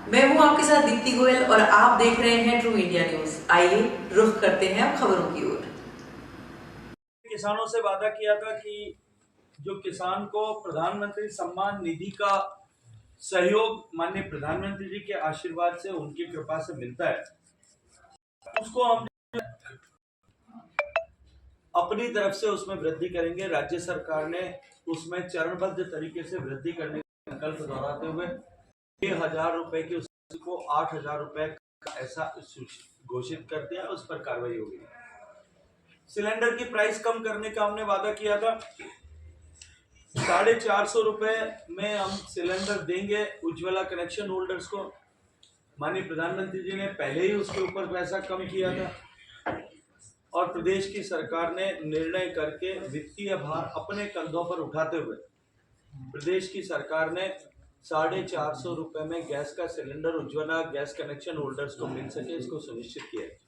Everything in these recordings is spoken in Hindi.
मैं हूं आपके साथ दीप्ति गोयल और आप देख रहे हैं ट्रू इंडिया न्यूज। आइए रुख करते हैं अब खबरों की ओर। किसानों से वादा किया था कि जो किसान को प्रधानमंत्री सम्मान निधि का सहयोग माननीय प्रधानमंत्री जी के आशीर्वाद से, उनकी कृपा से मिलता है, उसको हम अपनी तरफ से उसमें वृद्धि करेंगे। राज्य सरकार ने उसमें चरणबद्ध तरीके से वृद्धि करने का संकल्प दोहराते हुए 6,000 रुपए की उसको 8,000 रुपए ऐसा घोषित कर दिया। उस पर कार्रवाई होगी। सिलेंडर की प्राइस कम करने का हमने वादा किया था। 450 रुपए में हम सिलेंडर देंगे उज्ज्वला कनेक्शन होल्डर्स को। माननीय प्रधानमंत्री जी ने पहले ही उसके ऊपर पैसा कम किया था और प्रदेश की सरकार ने निर्णय करके वित्तीय भार अपने कंधों पर उठाते हुए प्रदेश की सरकार ने 450 रुपए में गैस का cylinder Ujjwala gas connection holders को मिल सके, इसको सुनिश्चित किया है।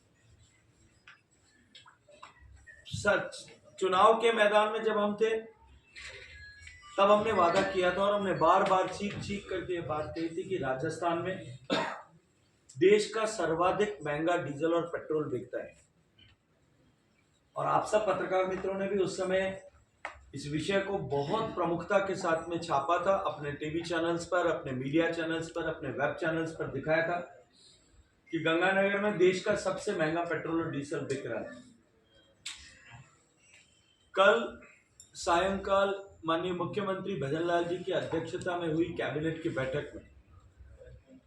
सच चुनाव के मैदान में जब हम थे तब हमने वादा किया था और हमने बार बार चीख करके ये बात कही थी कि राजस्थान में देश का सर्वाधिक महंगा डीजल और पेट्रोल बिकता है। और आप सब पत्रकार मित्रों ने भी उस समय इस विषय को बहुत प्रमुखता के साथ में छापा था, अपने टीवी चैनल्स पर, अपने मीडिया चैनल्स पर, अपने वेब चैनल्स पर दिखाया था कि गंगानगर में देश का सबसे महंगा पेट्रोल और डीजल बिक रहा है। कल सायंकाल माननीय मुख्यमंत्री भजनलाल जी की अध्यक्षता में हुई कैबिनेट की बैठक में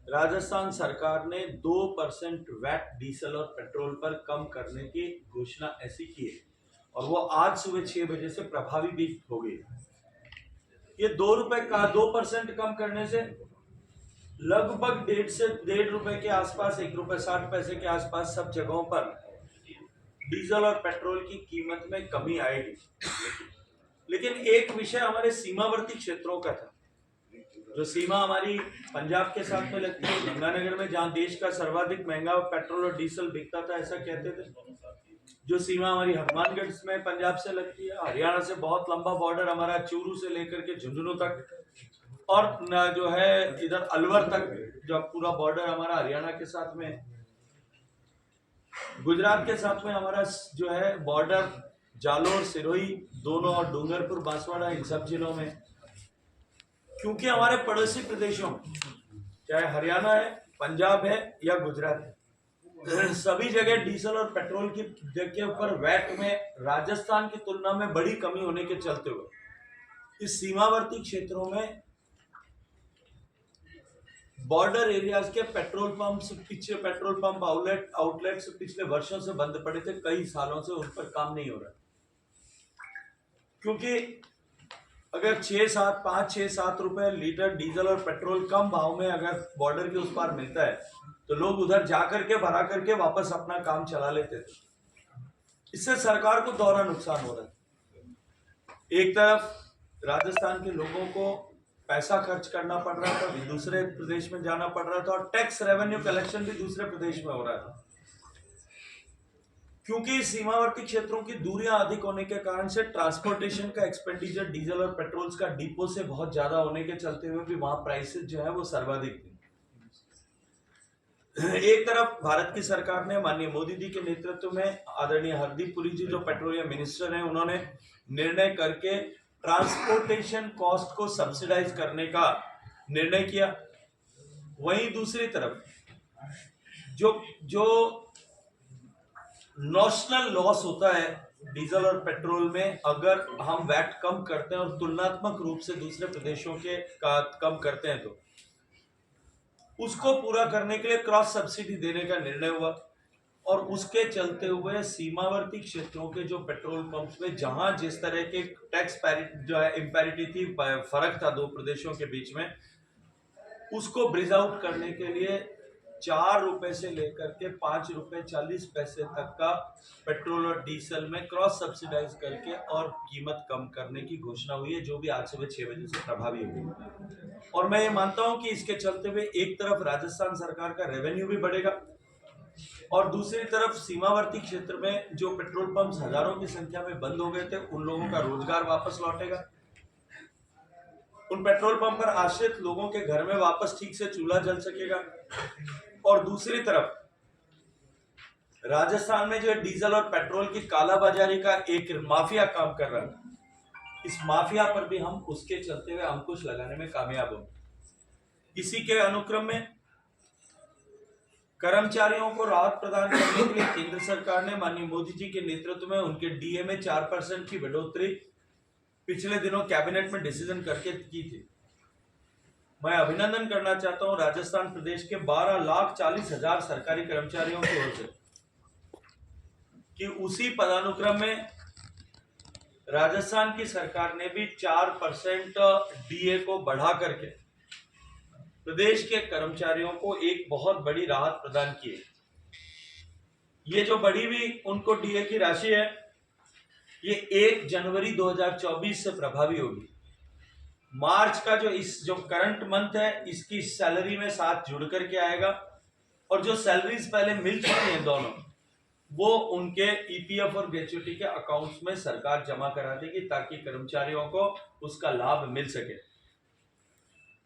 राजस्थान सरकार ने 2% वैट डीजल और पेट्रोल पर कम करने की घोषणा ऐसी की है और वो आज सुबह 6 बजे से प्रभावी भी हो गई। ये 2 रुपए का 2% कम करने से लगभग 1.5 से 1.5 रुपए के आसपास, 1 रुपए 60 पैसे के आसपास सब जगहों पर डीजल और पेट्रोल की कीमत में कमी आएगी। लेकिन एक विषय हमारे सीमावर्ती क्षेत्रों का था। जो सीमा हमारी पंजाब के साथ में लगती है, गंगानगर में जहां देश का सर्वाधिक महंगा पेट्रोल और डीजल बिकता था, ऐसा कहते थे। जो सीमा हमारी हनुमानगढ़ में पंजाब से लगती है, हरियाणा से बहुत लंबा बॉर्डर हमारा चूरू से लेकर के झुंझुनू तक, और जो है इधर अलवर तक जो पूरा बॉर्डर हमारा हरियाणा के साथ में, गुजरात के साथ में हमारा जो है बॉर्डर जालोर, सिरोही दोनों, और डूंगरपुर, बांसवाड़ा, इन सब जिलों में। क्योंकि हमारे पड़ोसी प्रदेशों, चाहे हरियाणा है, पंजाब है या गुजरात है, सभी जगह डीजल और पेट्रोल की के ऊपर वैट में राजस्थान की तुलना में बड़ी कमी होने के चलते हुए इस सीमावर्ती क्षेत्रों में बॉर्डर एरियाज के पेट्रोल पंप आउटलेट्स पिछले वर्षों से बंद पड़े थे। कई सालों से उन पर काम नहीं हो रहा, क्योंकि अगर 5-6-7 रुपए लीटर डीजल और पेट्रोल कम भाव में अगर बॉर्डर के उस पार मिलता है तो लोग उधर जाकर के भरा करके वापस अपना काम चला लेते थे। इससे सरकार को दोहरा नुकसान हो रहा है। एक तरफ राजस्थान के लोगों को पैसा खर्च करना पड़ रहा था, दूसरे प्रदेश में जाना पड़ रहा था, और टैक्स रेवेन्यू कलेक्शन भी दूसरे प्रदेश में हो रहा था। क्योंकि सीमावर्ती क्षेत्रों की दूरियां अधिक होने के कारण से ट्रांसपोर्टेशन का एक्सपेंडिचर डीजल और पेट्रोल का डिपो से बहुत ज्यादा होने के चलते हुए भी वहां प्राइसेस जो है वो सर्वाधिक थे। एक तरफ भारत की सरकार ने माननीय मोदी जी के नेतृत्व में आदरणीय हरदीप पुरी जी जो पेट्रोलियम मिनिस्टर हैं, उन्होंने निर्णय करके ट्रांसपोर्टेशन कॉस्ट को सब्सिडाइज करने का निर्णय किया। वहीं दूसरी तरफ जो नॉशनल लॉस होता है डीजल और पेट्रोल में, अगर हम वैट कम करते हैं और तुलनात्मक रूप से दूसरे प्रदेशों के का कम करते हैं, तो उसको पूरा करने के लिए क्रॉस सब्सिडी देने का निर्णय हुआ। और उसके चलते हुए सीमावर्ती क्षेत्रों के जो पेट्रोल पंप्स में जहां जिस तरह के टैक्स पैरिटी जो है इम्पैरिटी थी, फर्क था दो प्रदेशों के बीच में, उसको ब्रिज आउट करने के लिए 4 रुपए से लेकर के 5 रुपए 40 पैसे तक का पेट्रोल और डीजल में क्रॉस सब्सिडाइज करके और कीमत कम करने की घोषणा हुई है, जो भी आज सुबह 6 बजे से प्रभावी होगी। और मैं ये मानता हूं कि इसके चलते हुए एक तरफ राजस्थान सरकार का रेवेन्यू भी बढ़ेगा और दूसरी तरफ सीमावर्ती क्षेत्र में जो पेट्रोल पंप्स हजारों की संख्या में बंद हो गए थे, उन लोगों का रोजगार वापस लौटेगा। उन पेट्रोल पंप पर आश्रित लोगों के घर में वापस ठीक से चूल्हा जल सकेगा। और दूसरी तरफ राजस्थान में जो है डीजल और पेट्रोल की कालाबाजारी का एक माफिया काम कर रहा है, इस माफिया पर भी हम उसके चलते हुए अंकुश लगाने में कामयाब होंगे। इसी के अनुक्रम में कर्मचारियों को राहत प्रदान करने के लिए केंद्र सरकार ने माननीय मोदी जी के नेतृत्व में उनके डीए में 4% की बढ़ोतरी पिछले दिनों कैबिनेट में डिसीजन करके की थी। मैं अभिनंदन करना चाहता हूं राजस्थान प्रदेश के 12,40,000 सरकारी कर्मचारियों की ओर से कि उसी पदानुक्रम में राजस्थान की सरकार ने भी 4% डीए को बढ़ा करके प्रदेश के कर्मचारियों को एक बहुत बड़ी राहत प्रदान की है। ये जो बढ़ी हुई उनको डीए की राशि है, ये 1 जनवरी 2024 से प्रभावी होगी। मार्च का जो करंट मंथ है, इसकी सैलरी में साथ जुड़ करके आएगा और जो सैलरीज पहले मिल चुकी हैं दोनों, वो उनके ईपीएफ और ग्रेच्युटी के अकाउंट्स में सरकार जमा करा देगी ताकि कर्मचारियों को उसका लाभ मिल सके।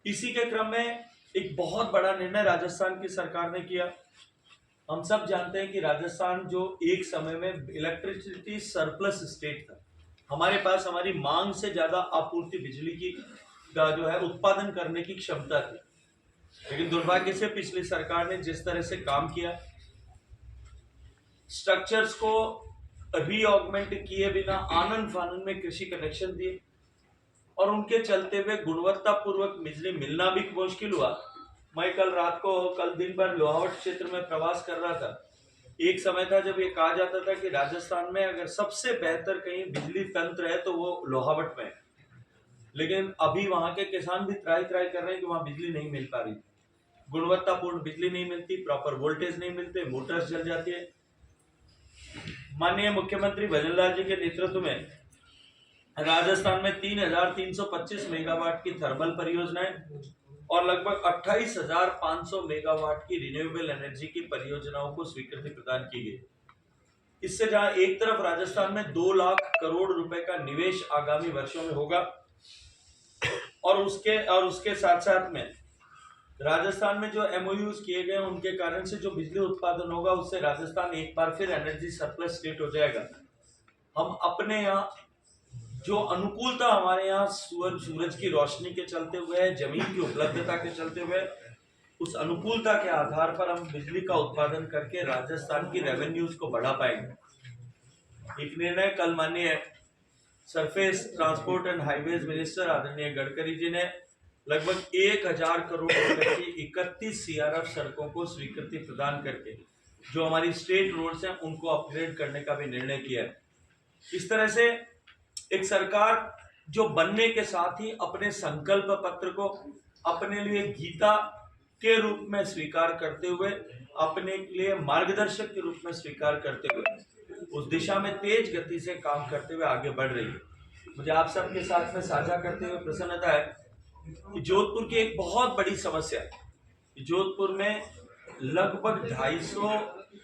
इसी के क्रम में एक बहुत बड़ा निर्णय राजस्थान की सरकार ने किया। हम सब जानते हैं कि राजस्थान जो एक समय में इलेक्ट्रिसिटी सरप्लस स्टेट था, हमारे पास हमारी मांग से ज्यादा आपूर्ति बिजली की का जो है उत्पादन करने की क्षमता थी, लेकिन दुर्भाग्य से पिछली सरकार ने जिस तरह से काम किया, स्ट्रक्चर्स को रीऑगमेंट किए बिना आनंद फानंद में कृषि कनेक्शन दिए और उनके चलते हुए गुणवत्ता पूर्वक बिजली मिलना भी मुश्किल हुआ। मैं कल दिन भर लोहावट क्षेत्र में प्रवास कर रहा था। एक समय था जब ये कहा जाता था कि राजस्थान में अगर सबसे बेहतर कहीं बिजली तंत्र है तो वो लोहावट में है, लेकिन अभी वहां के किसान भी त्राही कर रहे हैं कि वहां बिजली नहीं मिल पा रही, गुणवत्तापूर्ण बिजली नहीं मिलती, प्रॉपर वोल्टेज नहीं मिलते, मोटर्स जल जाती है। माननीय मुख्यमंत्री भजनलाल जी के नेतृत्व में राजस्थान में 3,325 मेगावाट की थर्मल परियोजनाएं और लगभग 28,500 मेगावाट की रिन्यूएबल एनर्जी की परियोजनाओं को स्वीकृति प्रदान की गई। इससे जहां एक तरफ राजस्थान में 2 लाख करोड़ रुपए का निवेश आगामी वर्षों में होगा और उसके साथ साथ में राजस्थान में जो एमओयूज किए गए उनके कारण से जो बिजली उत्पादन होगा उससे राजस्थान एक बार फिर एनर्जी सरप्लस स्टेट हो जाएगा। हम अपने यहाँ जो अनुकूलता हमारे यहाँ सूरज की रोशनी के चलते हुए है, जमीन की उपलब्धता के चलते हुए, उस अनुकूलता के आधार पर हम बिजली का उत्पादन करके राजस्थान की रेवेन्यूज को बढ़ा पाएंगे। एक निर्णय कल माननीय surface transport and highways minister आदरणीय गडकरी जी ने लगभग 1,000 करोड़ रुपए की 31 सीआरएफ सड़कों को स्वीकृति प्रदान करके जो हमारी स्टेट रोड्स हैं उनको अपग्रेड करने का भी निर्णय किया है। इस तरह से एक सरकार जो बनने के साथ ही अपने संकल्प पत्र को अपने लिए गीता के रूप में स्वीकार करते हुए, अपने लिए मार्गदर्शक के रूप में स्वीकार करते हुए उस दिशा में तेज गति से काम करते हुए आगे बढ़ रही है। मुझे आप सबके साथ में साझा करते हुए प्रसन्नता है कि जोधपुर की एक बहुत बड़ी समस्या है। जोधपुर में लगभग 250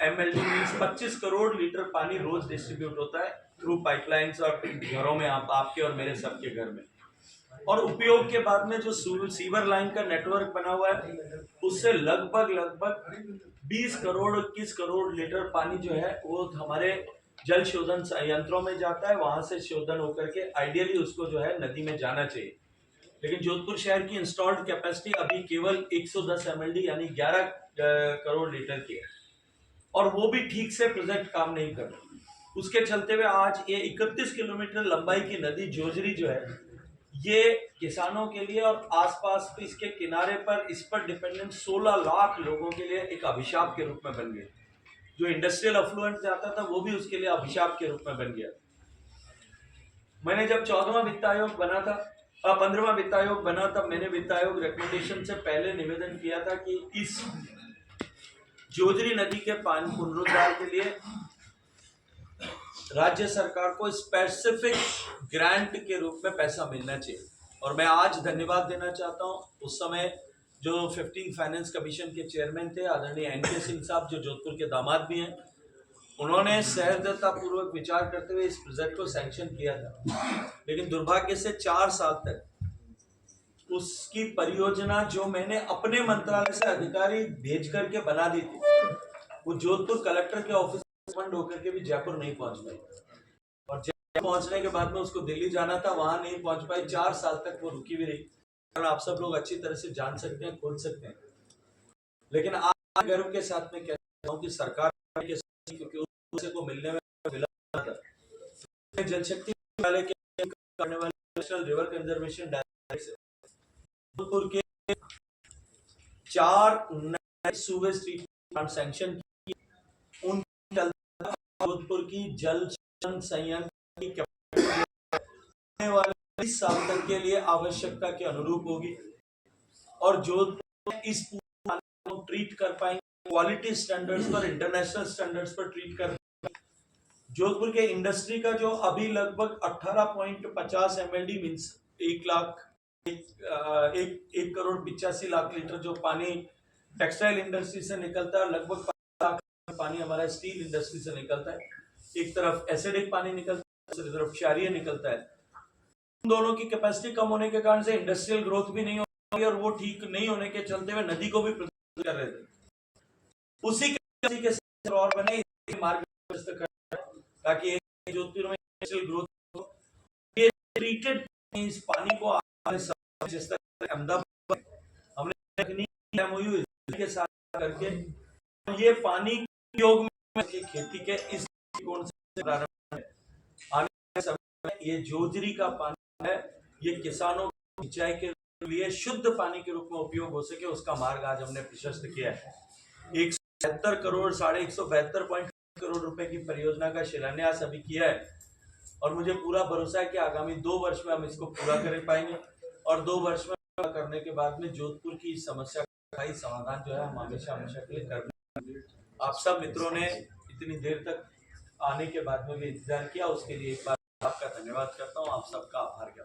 MLD 25 करोड़ लीटर पानी रोज डिस्ट्रीब्यूट होता है थ्रू पाइपलाइंस और घरों में, आपके और मेरे सबके घर में, और उपयोग के बाद में जो सीवर लाइन का नेटवर्क बना हुआ है उससे लगभग 20 करोड़ 21 करोड़ लीटर पानी जो है वो हमारे जल शोधन यंत्रों में जाता है। वहां से शोधन होकर के आइडियली उसको जो है नदी में जाना चाहिए, लेकिन जोधपुर शहर की इंस्टॉल्ड कैपेसिटी अभी केवल 110 MLD यानी 11 करोड़ लीटर की है और वो भी ठीक से प्रोजेक्ट काम नहीं कर रहा। उसके चलते हुए आज ये 31 किलोमीटर लंबाई की नदी जोजरी जो है ये किसानों के लिए और आसपास इसके किनारे पर इस पर डिपेंडेंट 16 लाख लोगों के लिए एक अभिशाप के रूप में बन गया। जो इंडस्ट्रियल अफ्लुएंट जाता था वो भी उसके लिए अभिशाप के रूप में बन गया। मैंने जब 14वां वित्त आयोग बना था, 15वां वित्त आयोग बना, तब मैंने वित्त आयोग रिकमेंडेशन से पहले निवेदन किया था कि इस जोजरी नदी के पानी पुनरुद्धार के लिए राज्य सरकार को स्पेसिफिक ग्रांट के रूप में पैसा मिलना चाहिए। और मैं आज धन्यवाद देना चाहता हूं उस समय जो 15 फाइनेंस कमीशन के चेयरमैन थे आदरणीय NK सिंह साहब, जो जोधपुर के दामाद भी हैं, उन्होंने सहृदयता पूर्वक विचार करते हुए इस प्रोजेक्ट को सैंक्शन किया था, लेकिन दुर्भाग्य से 4 साल तक उसकी परियोजना जो मैंने अपने मंत्रालय से अधिकारी भेज करके बना दी थी, वो जोधपुर कलेक्टर के ऑफिस बंद होकर के भी जयपुर नहीं पहुंच पाई, और जयपुर पहुंचने के बाद में उसको दिल्ली जाना था, वहां नहीं पहुंच पाई। 4 साल तक वो रुकी भी रही, और आप सब लोग अच्छी तरह से जान सकते हैं, खोज सकते हैं। लेकिन आज गर्व के साथ में कहता हूं कि सरकार के क्योंकि उसे को मिलने में मिला था, जल शक्ति मंत्रालय के करने वाले नेशनल रिवर कंजर्वेशन डायरेक्टर से जोधपुर के 4 नए सूवेज ट्रीटमेंट प्लांट सैंक्शन की। उन जोधपुर की जल संयंत्र की कैपेसिटी वाले 20 साल तक के लिए आवश्यकता के अनुरूप होगी, और जोधपुर में इस पूरे को ट्रीट कर पाएंगे क्वालिटी स्टैंडर्ड्स पर, इंटरनेशनल स्टैंडर्ड्स पर ट्रीट कर। जोधपुर के इंडस्ट्री का जो अभी लगभग 18.50 MLD means 1 crore 85 lakh litre जो पानी टेक्सटाइल इंडस्ट्री से निकलता है, लगभग 5 लाख पानी हमारा स्टील इंडस्ट्री से निकलता है। एक तरफ एसिडिक पानी निकलता है, दूसरी तरफ क्षारीय निकलता है। उन दोनों की कैपेसिटी कम होने के कारण से इंडस्ट्रियल ग्रोथ भी नहीं होगी, और वो ठीक नहीं होने के चलते हुए नदी को भी प्रदूषित कर रहे थे। उसी के और बने मार्ग ताकि जोधपुर में इंडस्ट्रियल ग्रोथ हो। ये ट्रीटेड इस पानी को जिस तरह अहमदाबाद हमने तकनीकी एमओयू के साथ करके ये पानी उपयोग में खेती के इस दृष्टिकोण से प्रारंभ है। आने वाले समय में ये जोजरी का पानी है, ये किसानों को सिंचाई के लिए शुद्ध पानी के रूप में उपयोग हो सके, उसका मार्ग आज हमने प्रशस्त किया है। 172 करोड़ 172 करोड़ रुपए की परियोजना का शिलान्यास अभी किया है, और मुझे पूरा भरोसा है कि आगामी 2 वर्ष में हम इसको पूरा कर पाएंगे, और 2 वर्ष में पूरा करने के बाद में जोधपुर की समस्या का ही समाधान जो है हम हमेशा के लिए कर। आप सब मित्रों ने इतनी देर तक आने के बाद में भी इंतजार किया, उसके लिए एक बार आपका धन्यवाद करता हूँ, आप सबका आभार।